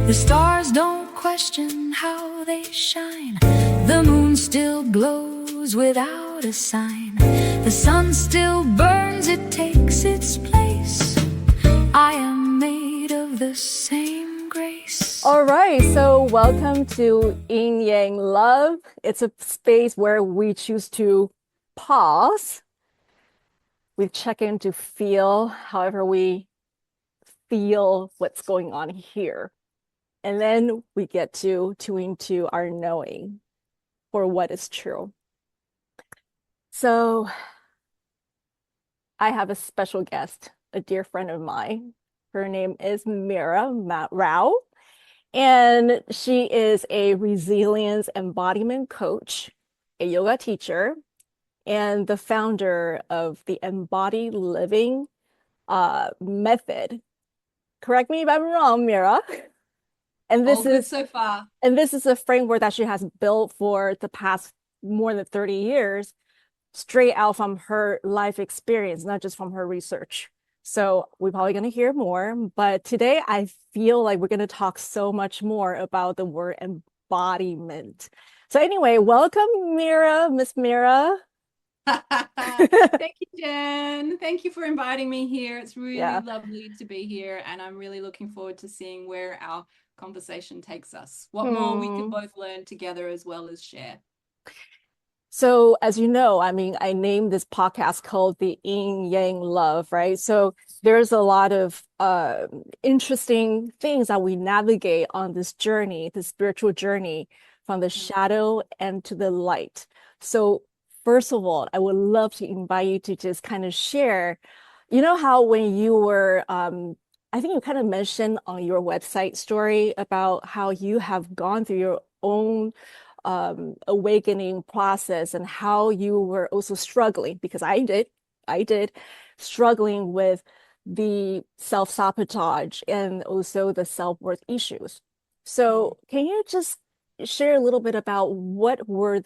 The stars don't question how they shine. The moon still glows without a sign. The sun still burns, it takes its place. I am made of the same grace. All right, so welcome to Yin-Yang Love. It's a space where we choose to pause. We check in to feel however we feel what's going on here. And then we get to tune to our knowing for what is true. So I have a special guest, a dear friend of mine. Her name is Mira Rao, and she is a resilience embodiment coach, a yoga teacher, and the founder of the Embodied Living Method. Correct me if I'm wrong, Mira. And All good so far. this is a framework that she has built for the past more than 30 years, straight out from her life experience, not just from her research. So we're probably going to hear more, but today I feel like we're going to talk so much more about the word embodiment. So anyway, welcome, Mira, Miss Mira. Thank you, Jen. Thank you for inviting me here. It's really Yeah. lovely to be here, and I'm really looking forward to seeing where our conversation takes us. What more we could Hmm. both learn together as well as share. So as you know, I mean, I named this podcast called the Yin Yang Love, right? So there's a lot of interesting things that we navigate on this journey, this spiritual journey from the shadow and to the light. So first of all, I would love to invite you to just kind of share, you know how when you were I think you kind of mentioned on your website story about how you have gone through your own awakening process and how you were also struggling, because I did struggling with the self-sabotage and also the self-worth issues. So can you just share a little bit about what were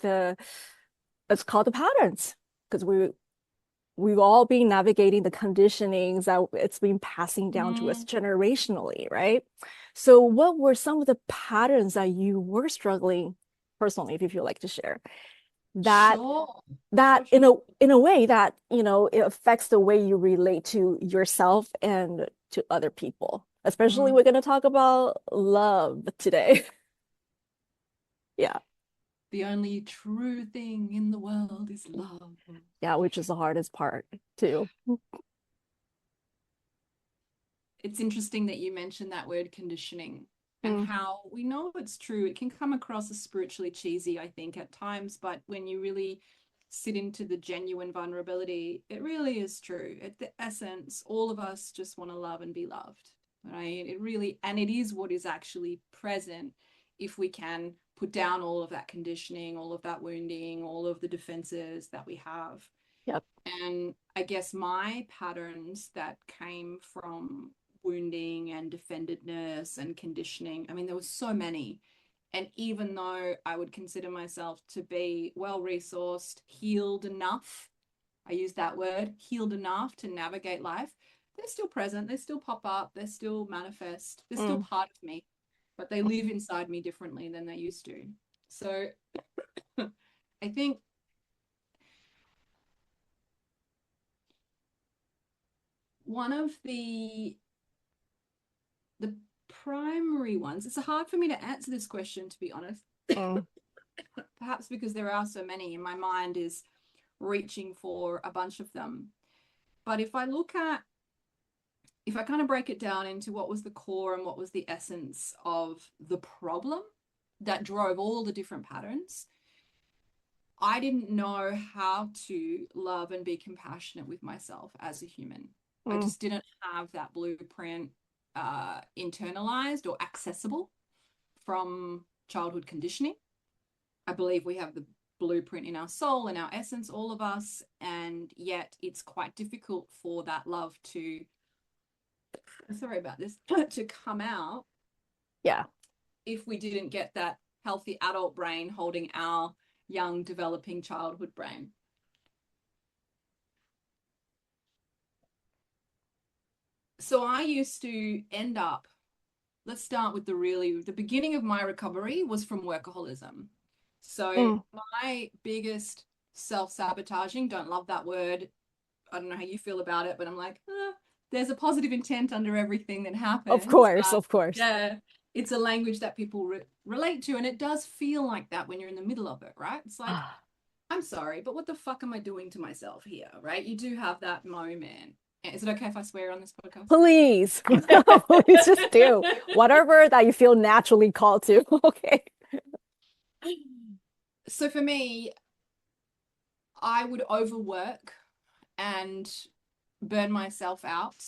let's call the patterns? Because we've all been navigating the conditionings that it's been passing down to us Mm, generationally, right? So what were some of the patterns that you were struggling personally, if you feel like to share? That sure, that sure, sure. in a way that, you know, it affects the way you relate to yourself and to other people. Especially Mm. we're going to talk about love today. Yeah. The only true thing in the world is love. Yeah, which is the hardest part too. It's interesting that you mentioned that word conditioning and Mm, how we know it's true. It can come across as spiritually cheesy, I think, at times, but when you really sit into the genuine vulnerability, it really is true. At the essence, all of us just want to love and be loved, right? It really, and it is what is actually present if we can put down all of that conditioning, all of that wounding, all of the defenses that we have. yep. And I guess my patterns that came from wounding and defendedness and conditioning, I mean, there were so many. And even though I would consider myself to be well resourced, healed enough, I use that word, healed enough to navigate life, they're still present, they still pop up, they still manifest, they're still Mm, part of me, but they live inside me differently than they used to. So I think one of the primary ones, it's hard for me to answer this question, to be honest. mm, Perhaps because there are so many, and my mind is reaching for a bunch of them. But if I kind of break it down into what was the core and what was the essence of the problem that drove all the different patterns, I didn't know how to love and be compassionate with myself as a human. I mm, just didn't have that blueprint internalized or accessible from childhood conditioning. I believe we have the blueprint in our soul and our essence, all of us, and yet it's quite difficult for that love to, sorry about this, to come out yeah. if we didn't get that healthy adult brain holding our young developing childhood brain. So I used to end up let's start with the beginning of my recovery was from workaholism. So Mm, my biggest self-sabotaging, don't love that word. I don't know how you feel about it, but I'm like, there's a positive intent under everything that of happens. course, of course. Yeah, it's a language that people relate to, and it does feel like that when you're in the middle of it, right? It's like, I'm sorry, but what the fuck am I doing to myself here, right? You do have that moment. Is it okay if I swear on this podcast? Please, please just do whatever that you feel naturally called to. Okay. So for me, I would overwork and burn myself out.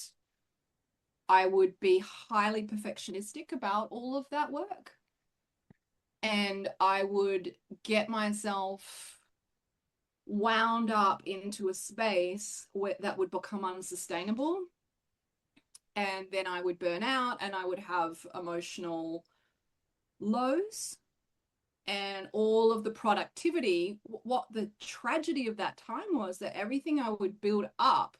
I would be highly perfectionistic about all of that work. And I would get myself wound up into a space that would become unsustainable. And then I would burn out and I would have emotional lows and all of the productivity. What the tragedy of that time was that everything I would build up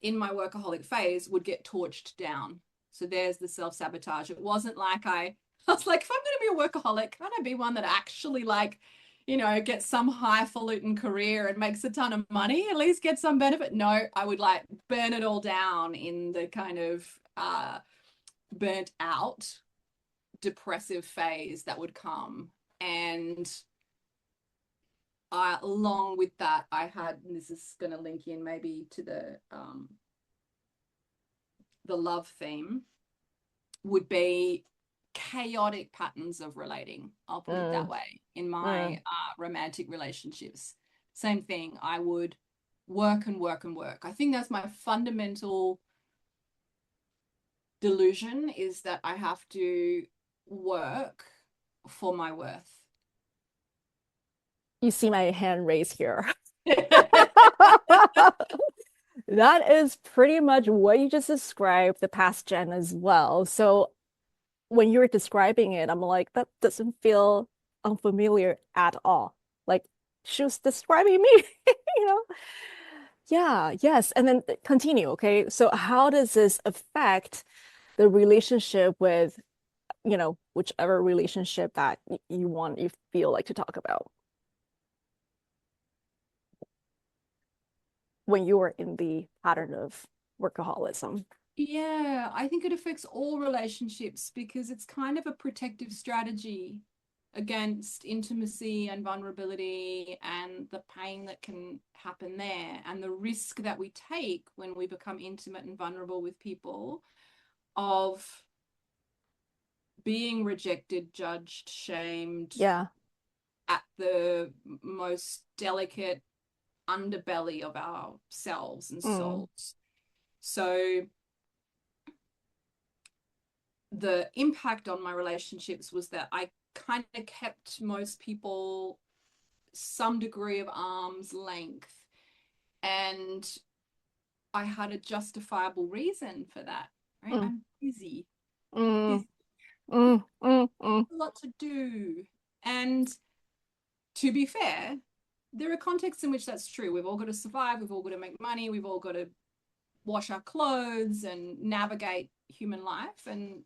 in my workaholic phase would get torched down. So there's the self-sabotage. It wasn't like I was like, if I'm going to be a workaholic, can't I be one that actually gets some highfalutin career and makes a ton of money, at least get some benefit? No, I would like burn it all down in the kind of burnt out depressive phase that would come. And along with that, I had, and this is going to link in maybe to the love theme, would be chaotic patterns of relating. I'll put it that way. In my romantic relationships, same thing. I would work and work and work. I think that's my fundamental delusion, is that I have to work for my worth. You see my hand raised here. That is pretty much what you just described the past gen as well. So when you were describing it, I'm like, that doesn't feel unfamiliar at all. Like she was describing me, you know? Yeah, yes. And then continue, okay? So how does this affect the relationship with, whichever relationship that you feel like to talk about when you were in the pattern of workaholism? Yeah, I think it affects all relationships because it's kind of a protective strategy against intimacy and vulnerability and the pain that can happen there, and the risk that we take when we become intimate and vulnerable with people of being rejected, judged, shamed Yeah. at the most delicate underbelly of ourselves and souls. So the impact on my relationships was that I kind of kept most people some degree of arm's length, and I had a justifiable reason for that, right? Mm, I'm busy. mm, There's mm. a lot to do. And to be fair, there are contexts in which that's true. We've all got to survive, we've all got to make money, we've all got to wash our clothes and navigate human life, and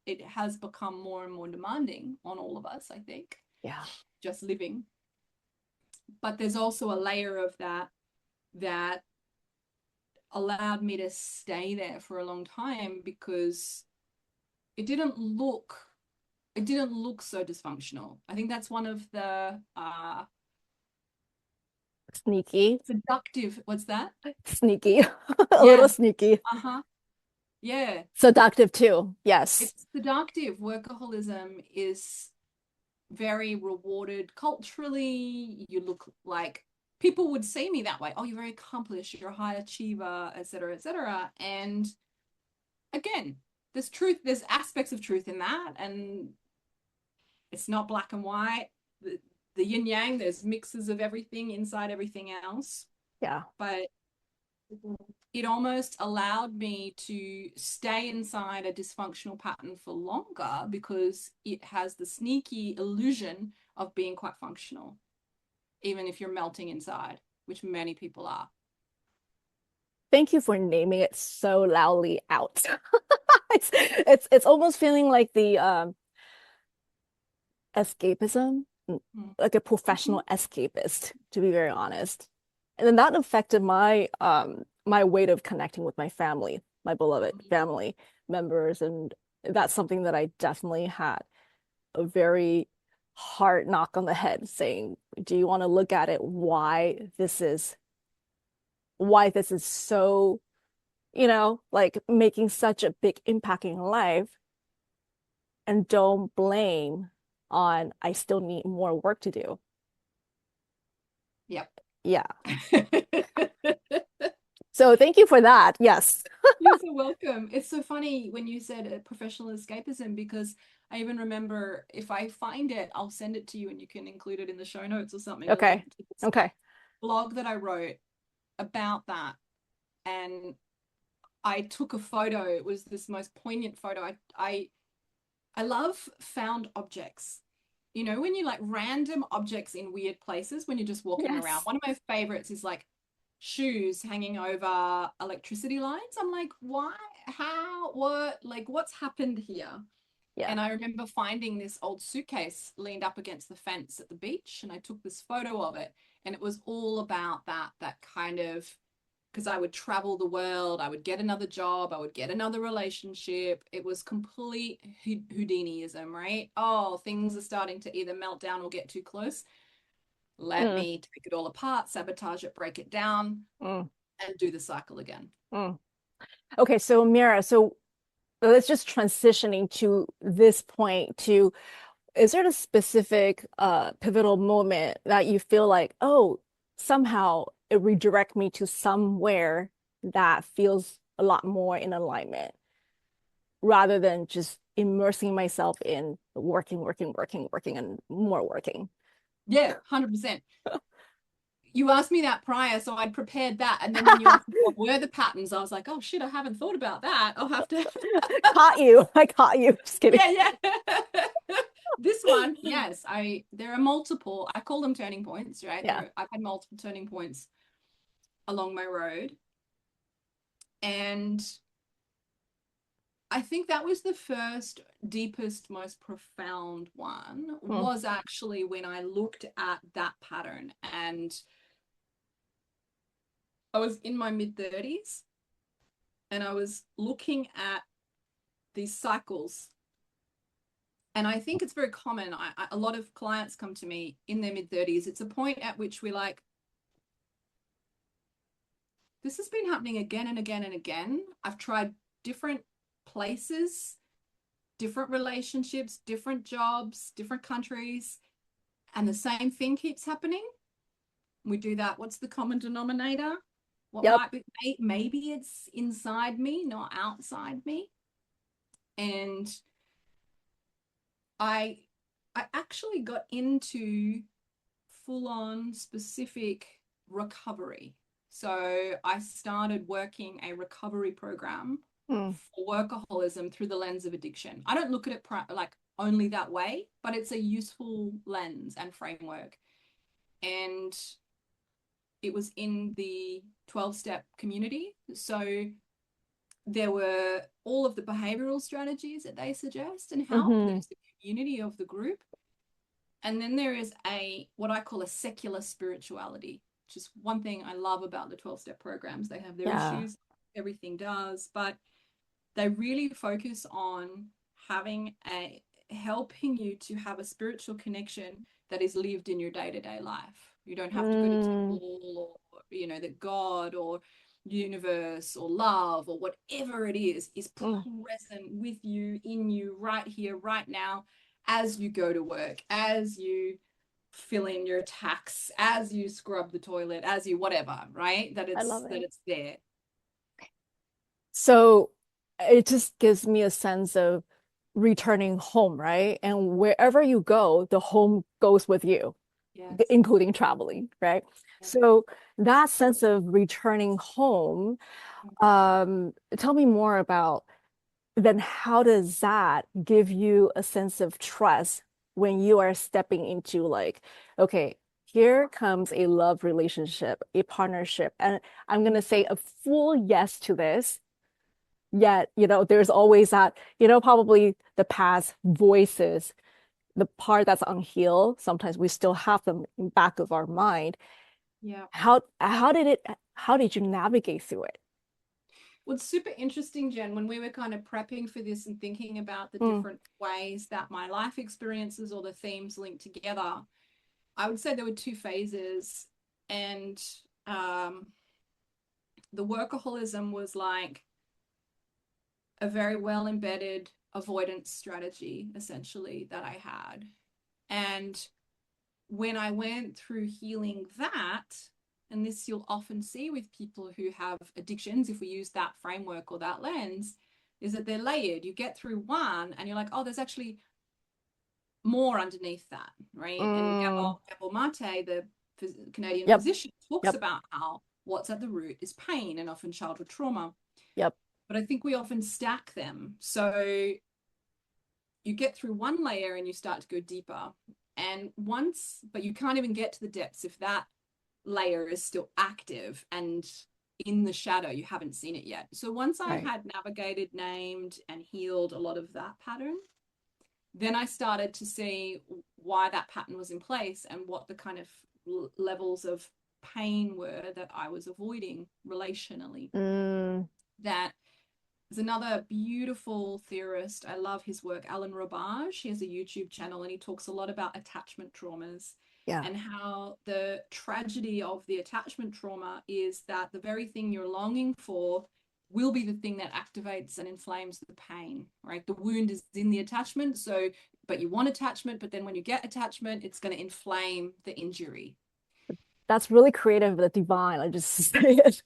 it has become more and more demanding on all of us, I think. Yeah. Just living. But there's also a layer of that allowed me to stay there for a long time because it didn't look so dysfunctional. I think that's one of the Sneaky. seductive, what's that? Sneaky. A Yeah. little sneaky. Yeah. Seductive too. Yes. It's seductive. Workaholism is very rewarded culturally. You look like people would see me that way. Oh, you're very accomplished, you're a high achiever, etc., etc. And again, there's aspects of truth in that, and it's not black and white. The yin yang, there's mixes of everything inside everything else. Yeah. But it almost allowed me to stay inside a dysfunctional pattern for longer because it has the sneaky illusion of being quite functional, even if you're melting inside, which many people are. Thank you for naming it so loudly out. It's almost feeling like the escapism, Mm. like a Mhm. professional escapist, to be very honest. And then that affected my way of connecting with my family, my beloved Mhm. family members. And that's something that I definitely had a very hard knock on the head saying, do you want to look at it why this is so, like making such a big impact in life, and don't blame on I still need more work to do. Yep. Yeah. So thank you for that. Yes. You're so welcome. It's so funny when you said professional escapism because I even remember if I find it, I'll send it to you and you can include it in the show notes or something, a Okay. link to this Okay. blog that I wrote about that. And I took a photo. It was this most poignant photo. I love found objects. You know, when you like random objects in weird places when you're just walking around. Yes. One of my favorites is like shoes hanging over electricity lines. I'm like, why? How? What? Like, what's happened here? Yeah. And I remember finding this old suitcase leaned up against the fence at the beach, and I took this photo of it, and it was all about that kind of because I would travel the world, I would get another job, I would get another relationship. It was complete Houdiniism, right? Oh, things are starting to either melt down or get too close. Let Mm, me take it all apart, sabotage it, break it down, mm, and do the cycle again. mm. Okay, so Mira, so let's just transitioning to this point to, is there a specific pivotal moment that you feel like, oh, somehow it redirect me to somewhere that feels a lot more in alignment rather than just immersing myself in working, working, working, working, and more working? Yeah, 100%. You asked me that prior, so I'd prepared that. And then when you asked me what were the patterns, I was like, oh shit, I haven't thought about that. I'll have to. Caught you. I caught you. Just kidding. Yeah, yeah. This one, yes, there are multiple. I call them turning points, right? Yeah. I've had multiple turning points along my road. And I think that was the first, deepest, most profound one Mm, was actually when I looked at that pattern and I was in my mid 30s and I was looking at these cycles. And I think it's very common. A lot of clients come to me in their mid 30s. It's a point at which we're like, this has been happening again and again and again. I've tried different places, different relationships, different jobs, different countries, and the same thing keeps happening. We do that. What's the common denominator? What yep. might be, maybe it's inside me, not outside me. And I I actually got into full on specific recovery. So I started working a recovery program Mm, for workaholism through the lens of addiction. I don't look at it like only that way, but it's a useful lens and framework. And it was in the 12-step community. So there were all of the behavioral strategies that they suggest and help. hmm. There's the community of the group. And then there is what I call a secular spirituality, which is one thing I love about the 12-step programs. They have their Yeah. issues, everything does, but they really focus on helping you to have a spiritual connection that is lived in your day-to-day life. You don't have to go to Mm, temple or that God or universe or love or whatever it is mm. present with you, in you, right here, right now, as you go to work, as you fill in your tax, as you scrub the toilet, as you whatever, right? That I love it's that it. it's there. So it just gives me a sense of returning home, right? And wherever you go, the home goes with you, Yes. including traveling, right? So that sense of returning home, tell me more about then how does that give you a sense of trust when you are stepping into like, okay, here comes a love relationship, a partnership, and I'm going to say a full yes to this. Yet, there's always that, probably the past voices, the part that's unhealed. Sometimes we still have them in back of our mind. Yeah. How did you navigate through it? Well, it's super interesting, Jen, when we were kind of prepping for this and thinking about the Mm, different ways that my life experiences or the themes link together. I would say there were two phases, and the workaholism was like a very well embedded avoidance strategy, essentially, that I had. And when I went through healing that, and this you'll often see with people who have addictions, if we use that framework or that lens, is that they're layered. You get through one and you're like, oh, there's actually more underneath that, right? And mm, Gabor Mate, the Canadian yep, physician, talks yep, about how what's at the root is pain and often childhood trauma. yep. But I think we often stack them. So you get through one layer and you start to go deeper. And but you can't even get to the depths if that layer is still active and in the shadow, you haven't seen it yet. So once I Right. had navigated, named, and healed a lot of that pattern, then I started to see why that pattern was in place and what the kind of levels of pain were that I was avoiding relationally. Mm, That there's another beautiful theorist. I love his work, Alan Robage. He has a YouTube channel and he talks a lot about attachment traumas yeah. and how the tragedy of the attachment trauma is that the very thing you're longing for will be the thing that activates and inflames the pain, right? The wound is in the attachment. So, but you want attachment, but then when you get attachment, it's going to inflame the injury. That's really creative, the divine. I just say it.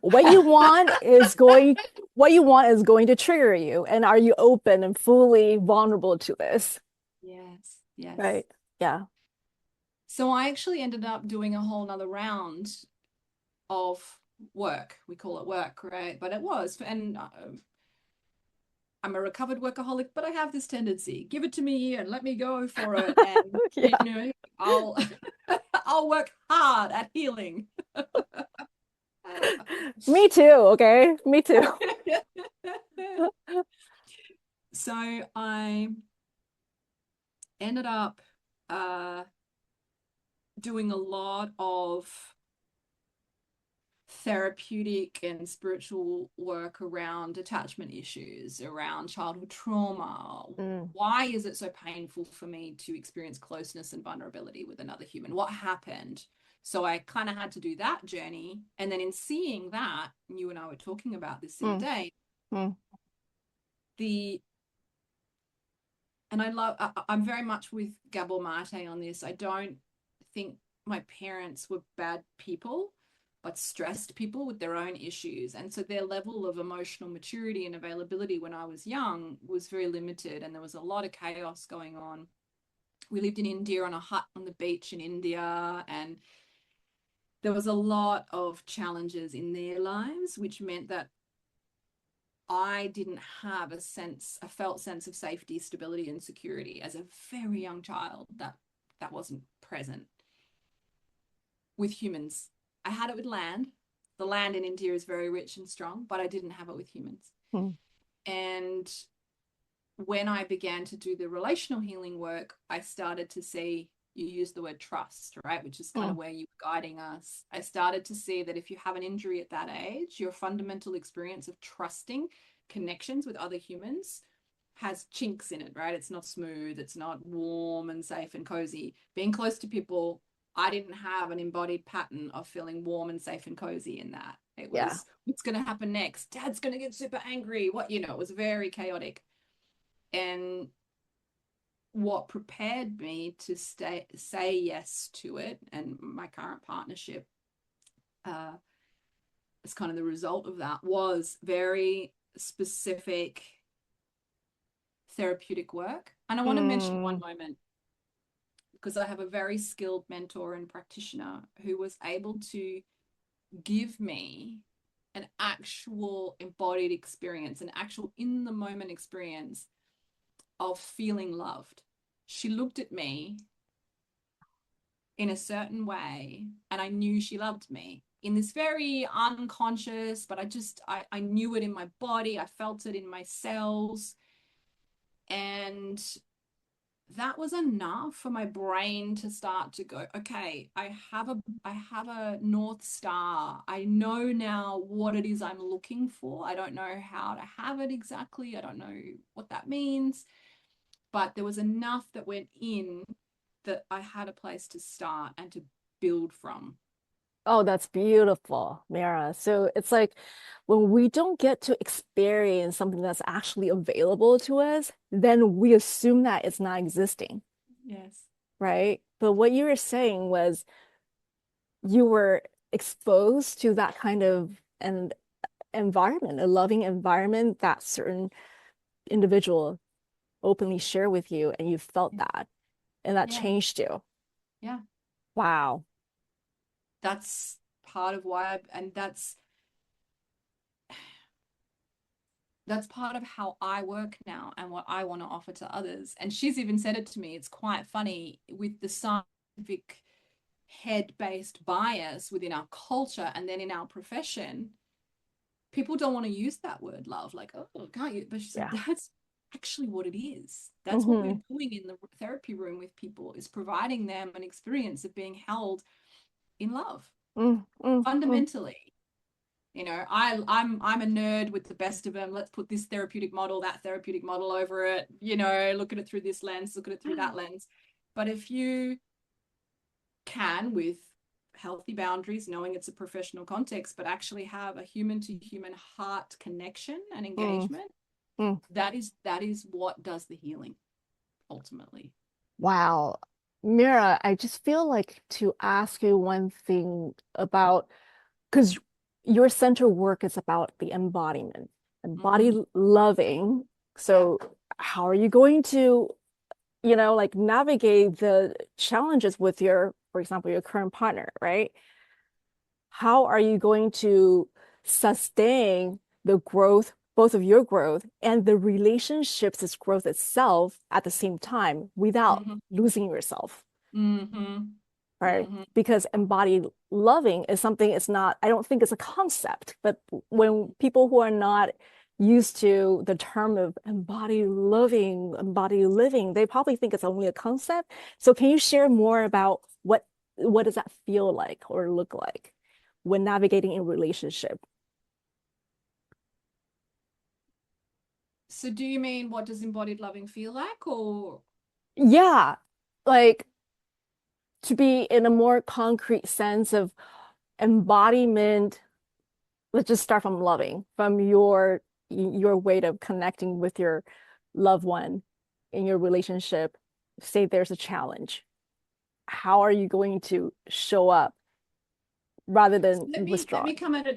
What you want is going, what you want is going to trigger you. And are you open and fully vulnerable to this? Yes, yes. Right. Yeah. So I actually ended up doing a whole nother round of work. We call it work, right? But it was, and I'm a recovered workaholic, but I have this tendency. Give it to me and let me go for it, and Yeah. I'll I'll work hard at healing. Me too. Okay. Me too. So I ended up uh, doing a lot of therapeutic and spiritual work around attachment issues, around childhood trauma. Mm, Why is it so painful for me to experience closeness and vulnerability with another human? What happened? So I kind of had to do that journey. And then in seeing that, you and I were talking about this the other mm, day, mm, the and I'm very much with Gabor Mate on this. I don't think my parents were bad people, but stressed people with their own issues. And so their level of emotional maturity and availability when I was young was very limited. And there was a lot of chaos going on. We lived in India on a hut on the beach in India. And there was a lot of challenges in their lives, which meant that I didn't have a felt sense of safety, stability, and security as a very young child. That wasn't present with humans. I had it with land. The land in India is very rich and strong, but I didn't have it with humans. mm. And when I began to do the relational healing work, I started to see, you use the word trust, right? Which is kind of Mm. where you're guiding us. I started to see that if you have an injury at that age, your fundamental experience of trusting connections with other humans has chinks in it, right? It's not smooth, it's not warm and safe and cozy. Being close to people, I didn't have an embodied pattern of feeling warm and safe and cozy in that. It Yeah. was, what's going to happen next? Dad's going to get super angry. It was very chaotic. And what prepared me to say yes to it, and my current partnership is kind of the result of that, was very specific therapeutic work. And I want to mention one Mm, moment because I have a very skilled mentor and practitioner who was able to give me an actual embodied experience, an actual in the moment experience of feeling loved. She looked at me in a certain way, and I knew she loved me in this very unconscious, but I knew it in my body, I felt it in my cells, and that was enough for my brain to start to go, okay, I have a North Star. I know now what it is I'm looking for. I don't know how to have it exactly. I don't know what that means, but there was enough that went in that I had a place to start and to build from. Oh, that's beautiful, Mira. So it's like when we don't get to experience something that's actually available to us, then we assume that it's not existing, Yes. right? But what you were saying was you were exposed to that kind of an environment, a loving environment that certain individual openly share with you, and you felt that, and that Yeah. changed you. Yeah. Wow. That's part of why and that's part of how I work now and what I want to offer to others. And she's even said it to me. It's quite funny with the scientific head-based bias within our culture and then in our profession, people don't want to use that word love. Like, oh, can't you? But she said, Yeah. that's actually what it is. That's what we're Hmm. doing in the therapy room with people, is providing them an experience of being held in love Mm, mm, mm. fundamentally. I'm a nerd with the best of them. Let's put this therapeutic model, that therapeutic model over it, look at it through this lens, look at it through that lens. But if you can, with healthy boundaries, knowing it's a professional context, but actually have a human to human heart connection and Mm, engagement, mm. that is what does the healing ultimately. Wow. Mira, I just feel like to ask you one thing about, because your center work is about the embodiment, Mm-hmm. embody loving. Yeah. So how are you going to, like navigate the challenges with your, for example, your current partner, right? How are you going to sustain the growth, both of your growth and the relationships' growth itself at the same time without Mm-hmm. losing yourself, Mm-hmm. right? Mm-hmm. Because embodied loving is something, it's not, I don't think it's a concept, but when people who are not used to the term of embodied loving, embodied living, they probably think it's only a concept. So can you share more about what does that feel like or look like when navigating in relationship? So do you mean, what does embodied loving feel like, or Yeah, like to be in a more concrete sense of embodiment. Let's just start from loving, from your way of connecting with your loved one in your relationship. Say there's a challenge. How are you going to show up rather so than let me withdrawn? come at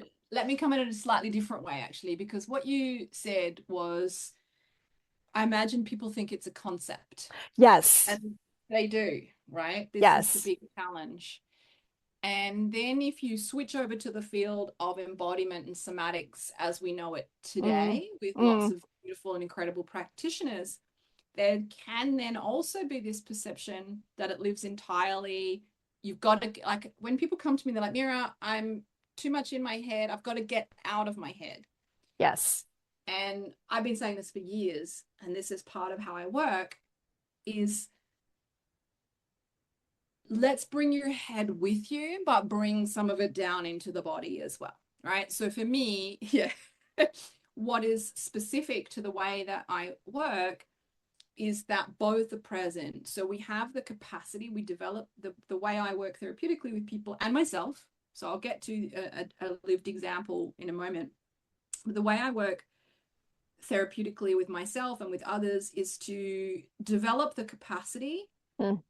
it a slightly different way, actually, because what you said was, I imagine people think it's a concept, Yes, and they do, right? This is the yes. big challenge. And then if you switch over to the field of embodiment and somatics as we know it Mm, today, with lots mm, of beautiful and incredible practitioners, there can then also be this perception that it lives entirely. You've got to, like, when people come to me, they're like, Mira, I'm too much in my head. I've got to get out of my head. yes. And I've been saying this for years, and this is part of how I work, is let's bring your head with you, but bring some of it down into the body as well, right? So for me, yeah, what is specific to the way that I work is that both are present. So we have the capacity, we develop the way I work therapeutically with people and myself. So I'll get to a lived example in a moment. But the way I work therapeutically with myself and with others is to develop the capacity Mm,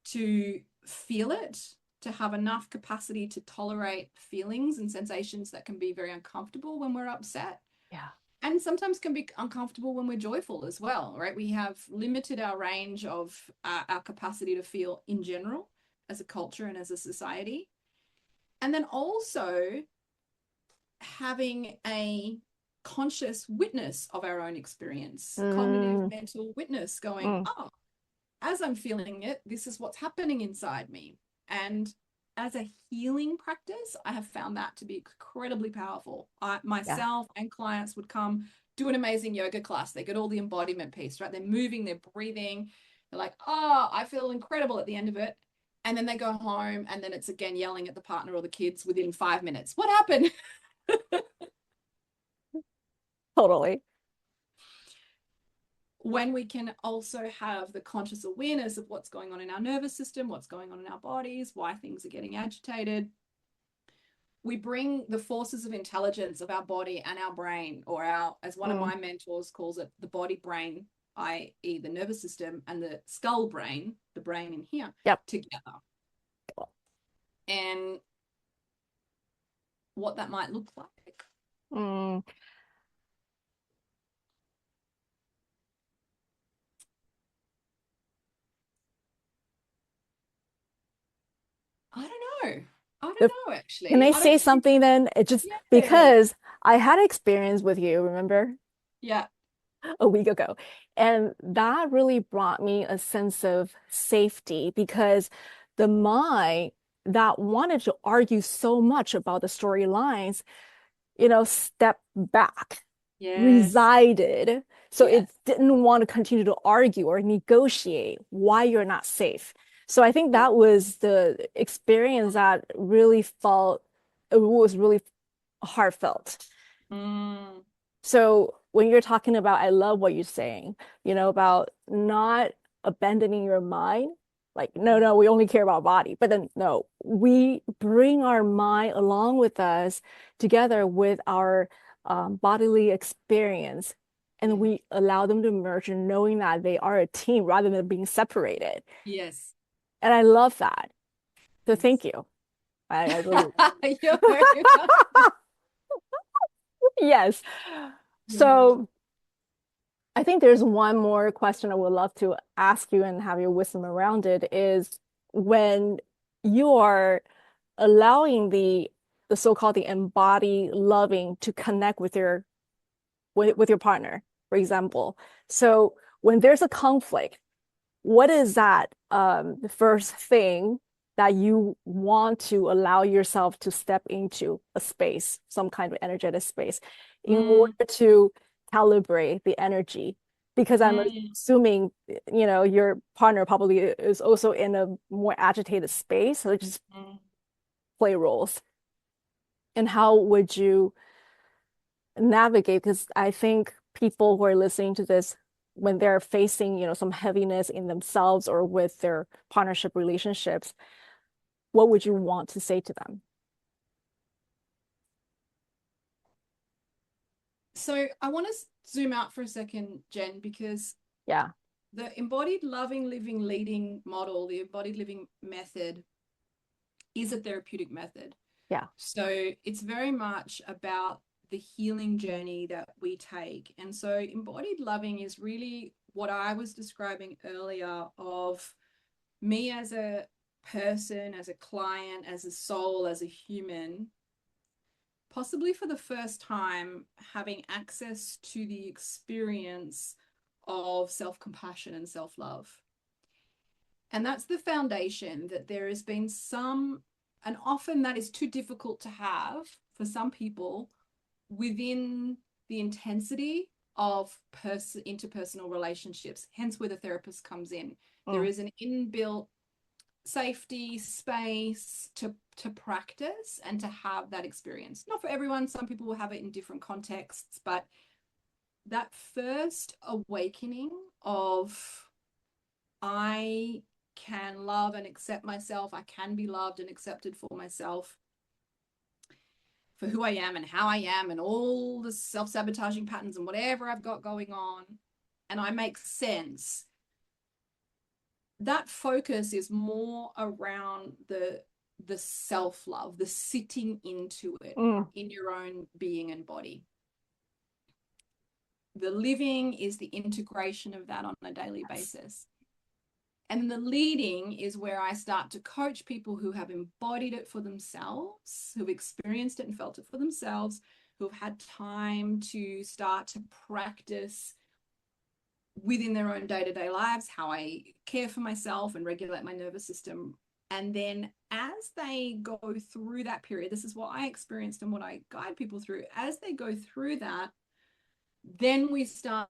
to feel it, to have enough capacity to tolerate feelings and sensations that can be very uncomfortable when we're upset, yeah. and sometimes can be uncomfortable when we're joyful as well, right? We have limited our range of our capacity to feel in general as a culture and as a society. And then also having a conscious witness of our own experience, cognitive Mm, mental witness, going, mm, oh, as I'm feeling it, this is what's happening inside me. And as a healing practice, I have found that to be incredibly powerful. Yeah. Myself and clients would come do an amazing yoga class. They get all the embodiment piece, right? They're moving, they're breathing. They're like, oh, I feel incredible at the end of it. And then they go home and then it's again yelling at the partner or the kids within 5 minutes. What happened? Totally. When we can also have the conscious awareness of what's going on in our nervous system, what's going on in our bodies, why things are getting agitated, we bring the forces of intelligence of our body and our brain, or our, as one of my mentors calls it, the body brain, i.e. the nervous system, and the skull brain, the brain in here, Yep. together. And what that might look like. Mm. I don't know. I don't know, actually. Can I I say don't think, something then? It just yeah. because I had experience with you, remember, Yeah. a week ago, and that really brought me a sense of safety because the mind that wanted to argue so much about the storylines, stepped back, Yes. resided. So it Yes. didn't want to continue to argue or negotiate why you're not safe. So I think Yeah. that was the experience that really felt, it was really heartfelt. Mm. So when you're talking about, I love what you're saying, about not abandoning your mind. Like, no, no, we only care about body. But then, no, we bring our mind along with us together with our bodily experience. And Yeah. we allow them to merge and knowing that they are a team rather than being separated. Yes. And I love that. So Yes. thank you. I really, You're very welcome. yes. You're very welcome. So I think there's one more question I would love to ask you and have your wisdom around it is when you are allowing the so-called the embodied loving to connect with your partner, for example. So when there's a conflict, what is that the first thing that you want to allow yourself to step into a space, some kind of energetic space, in Mm, order to calibrate the energy? Because I'm mm, assuming, your partner probably is also in a more agitated space, so just mm. play roles. And how would you navigate? Because I think people who are listening to this, when they're facing, some heaviness in themselves or with their partnership relationships, what would you want to say to them? So I want to zoom out for a second, Jen, because Yeah, the embodied loving, living, leading model, the embodied living method, is a therapeutic method. yeah. So it's very much about the healing journey that we take. And so embodied loving is really what I was describing earlier of me as a person, as a client, as a soul, as a human, possibly for the first time having access to the experience of self-compassion and self-love. And that's the foundation that there has been some, and often that is too difficult to have for some people within the intensity of interpersonal relationships, hence where the therapist comes in. There Mm, is an inbuilt safety space to practice and to have that experience. Not for everyone, some people will have it in different contexts, but that first awakening of I can love and accept myself, I can be loved and accepted for myself, for who I am and how I am and all the self-sabotaging patterns and whatever I've got going on, and I make sense. That focus is more around the self-love, the sitting into it mm, in your own being and body. The living is the integration of that on a daily basis. And the leading is where I start to coach people who have embodied it for themselves, who've experienced it and felt it for themselves, who've had time to start to practice within their own day-to-day lives how I care for myself and regulate my nervous system And then as they go through that period, this is what I experienced and what I guide people through. As they go through that, then we start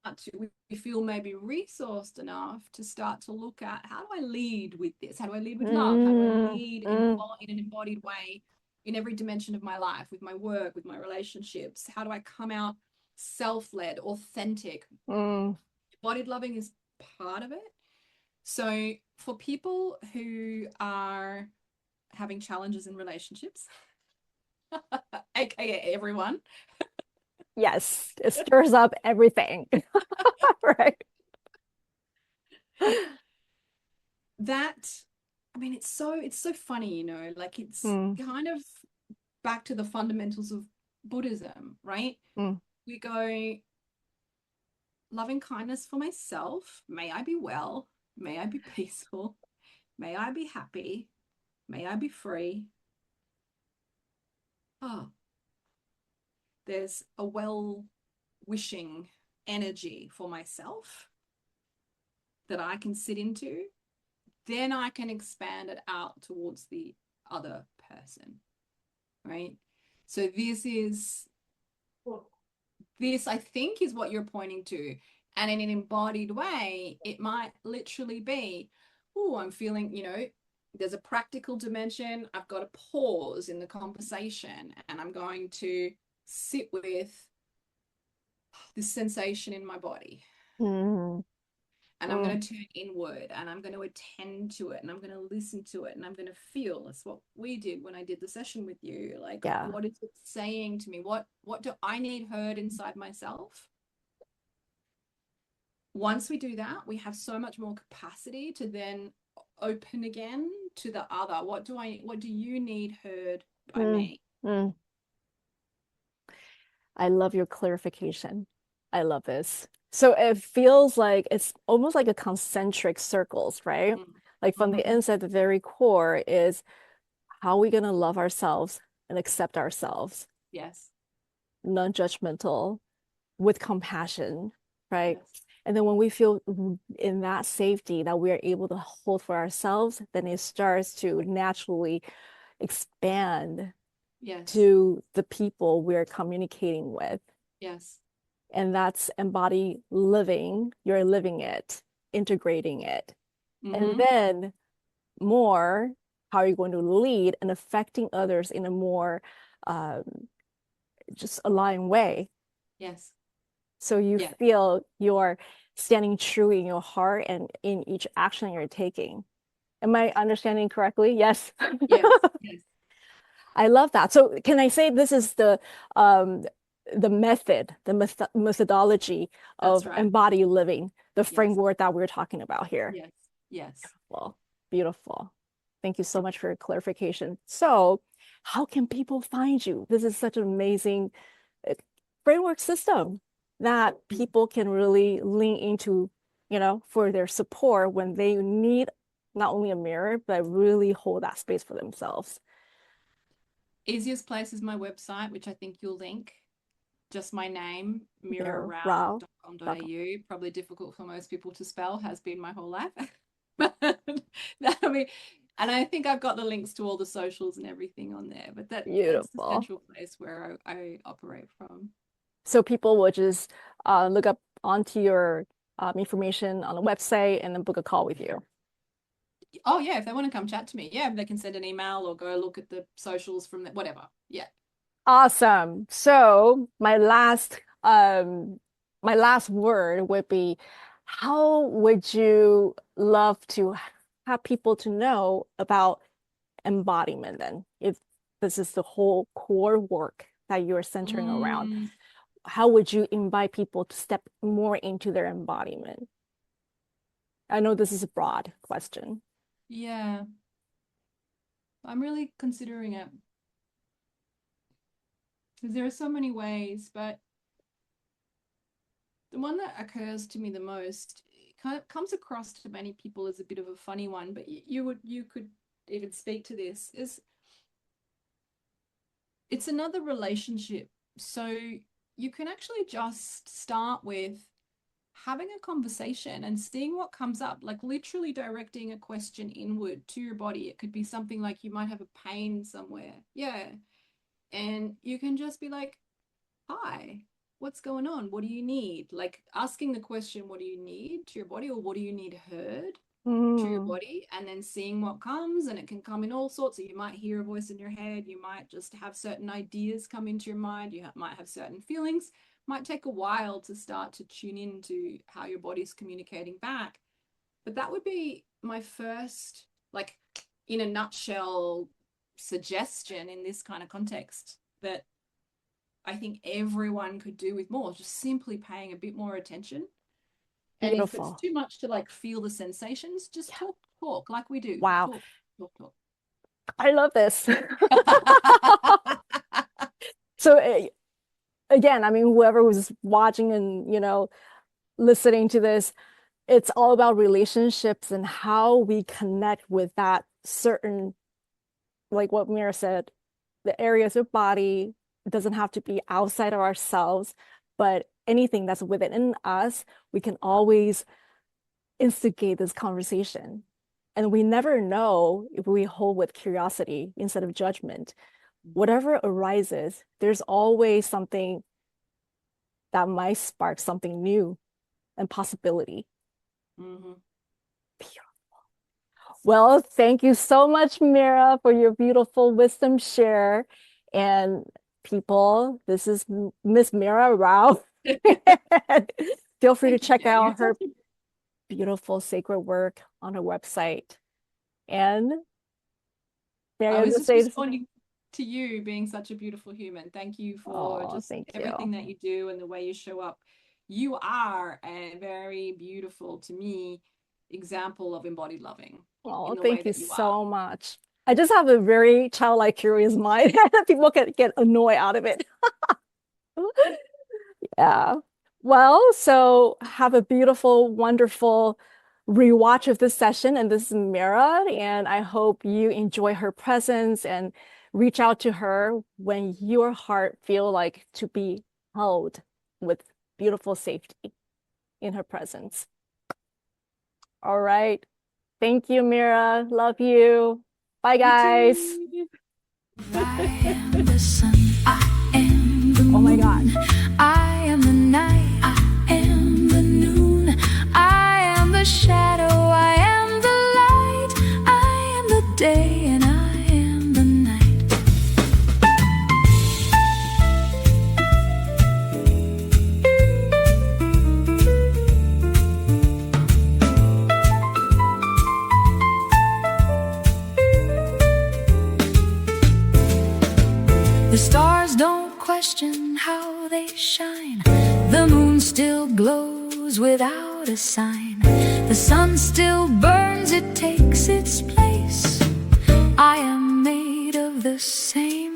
to, we feel maybe resourced enough to start to look at, how do I lead with this? How do I lead with love? How do I lead in an embodied way in every dimension of my life, with my work, with my relationships? How do I come out self-led, authentic? Embodied loving is part of it. So for people who are having challenges in relationships, aka everyone, Yes, it stirs up everything. Right. that, I mean, it's so funny, you know, like it's kind of back to the fundamentals of Buddhism, right? We go, loving kindness for myself, may I be well, may I be peaceful, may I be happy, may I be free. Oh, there's a well-wishing energy for myself that I can sit into, then I can expand it out towards the other person, right? So this I think is what you're pointing to. And in an embodied way, it might literally be, oh, I'm feeling, you know, there's a practical dimension. I've got to pause in the conversation and I'm going to sit with this sensation in my body. And I'm going to turn inward and I'm going to attend to it and I'm going to listen to it and I'm going to feel. That's what we did when I did the session with you. Like, what is it saying to me? What do I need heard inside myself? Once we do that, we have so much more capacity to then open again to the other. What do you need heard by me? I love your clarification. I love this. So it feels like it's almost like a concentric circles, right? Like from the inside, the very core is how are we going to love ourselves and accept ourselves? Yes. Non-judgmental, with compassion, right? Yes. And then when we feel in that safety that we are able to hold for ourselves, then it starts to naturally expand to the people we're communicating with. Yes. And that's embodied living. You're living it, integrating it. And then more, how are you going to lead and affecting others in a more just aligned way? Yes. So you feel you're standing true in your heart and in each action you're taking. Am I understanding correctly? Yes. Yes. Yes. I love that. So can I say this is the method, the methodology of embodied living, the framework that we're talking about here? Yes. Yes. Beautiful. Beautiful. Thank you so much for your clarification. So how can people find you? This is such an amazing framework system that people can really lean into, you know, for their support when they need not only a mirror, but really hold that space for themselves. Easiest place is my website, which I think you'll link. Just my name, mirarao.com.au. Probably difficult for most people to spell, has been my whole life. But that'll be, and I think I've got the links to all the socials and everything on there. But that's the central place where I operate from. So people will just look up onto your information on the website and then book a call with you. Oh yeah, if they want to come chat to me, yeah, they can send an email or go look at the socials from that, whatever. Yeah. Awesome. So my last word would be, how would you love to have people to know about embodiment then? If this is the whole core work that you're centering around, how would you invite people to step more into their embodiment? I know this is a broad question. Yeah. I'm really considering it. Because there are so many ways, but the one that occurs to me the most kind of comes across to many people as a bit of a funny one, but you could even speak to this, is it's another relationship. So you can actually just start with, having a conversation and seeing what comes up, like literally directing a question inward to your body. It could be something like you might have a pain somewhere. Yeah. And you can just be like, hi, what's going on? What do you need? Like asking the question, what do you need to your body, or what do you need heard to your body? And then seeing what comes. And it can come in all sorts. So you might hear a voice in your head. You might just have certain ideas come into your mind. You might have certain feelings. Might take a while to start to tune into how your body's communicating back. But that would be my first, like, in a nutshell, suggestion in this kind of context that I think everyone could do with more, just simply paying a bit more attention. And if it's too much to like feel the sensations, just talk like we do. Wow. Talk. I love this. So again, I mean, whoever was watching and, you know, listening to this, it's all about relationships and how we connect with that certain, like what Mira said, the areas of body. It doesn't have to be outside of ourselves, but anything that's within us, we can always instigate this conversation. And we never know if we hold with curiosity instead of judgment. Whatever arises, there's always something that might spark something new and possibility. Mm-hmm. Beautiful. Well, thank you so much, Mira, for your beautiful wisdom share. And people, this is Miss Mira Rao. Feel free to check out her beautiful sacred work on her website. And I was just responding to you being such a beautiful human. Thank you for everything that you do and the way you show up. You are a very beautiful, to me, example of embodied loving. Oh, thank you so much. I just have a very childlike, curious mind. People can get annoyed out of it. Yeah. Well, so have a beautiful, wonderful rewatch of this session. And this is Mira, and I hope you enjoy her presence and reach out to her when your heart feel like to be held with beautiful safety in her presence. All right. Thank you, Mira. Love you. Bye, guys. I am the sun, I am the moon. Oh my God. I am the night, I am the noon. I am the shadow, I am the light. I am the day and I am the night. The stars don't question how they shine. The moon still glows without a sign. The sun still burns, it takes its place. I am made of the same